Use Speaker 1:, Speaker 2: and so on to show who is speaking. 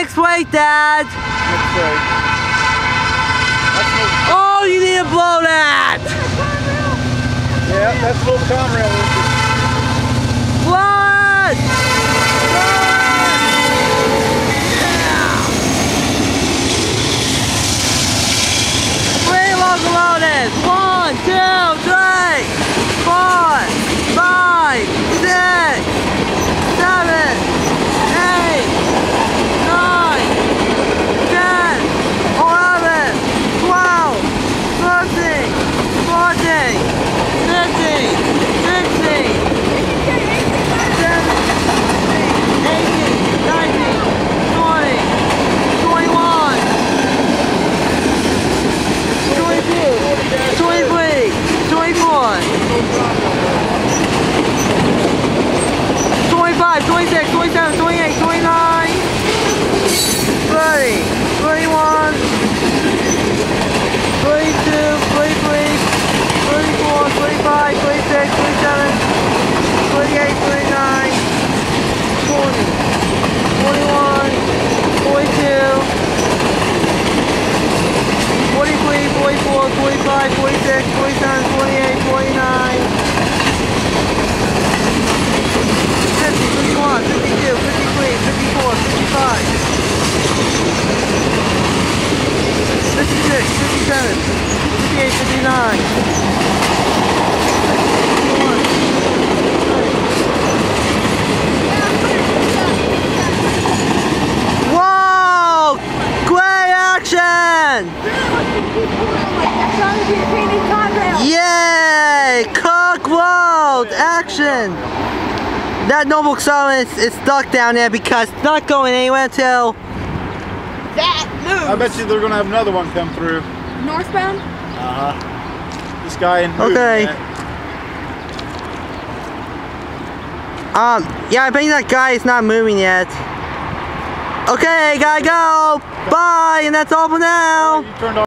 Speaker 1: mixed weight, Dad.
Speaker 2: Mixed weight.
Speaker 1: Oh, you need to blow that.
Speaker 2: Yeah, that's a little Conrail.
Speaker 1: Blow it. Locomotives. 1, 2, 3, 4, 5, 6, 7, 8, 9, 10, 11, 12, 13, 14, 15, 16, 17, 18, 19, 20, 21, 23, 24, 25, 26, 27, 28, 29, 30, 31, 32, 33, 34, 35, 36, 37, 38, 39, 40, 41, 42, 43, 44, 45, 46, 47, 48, 49, 50, 51, 52, 53, 54, 55, 56, 57, 58, 59, 51. Whoa! Great action! Yay! Cooke Road! Action! That Norfolk Southern is stuck down there because it's not going anywhere until
Speaker 3: that moves.
Speaker 2: I bet you they're going to have another one come through.
Speaker 3: Northbound?
Speaker 2: This guy in
Speaker 1: okay. Yeah, I think that guy is not moving yet. Okay, gotta go! Bye! And that's all for now!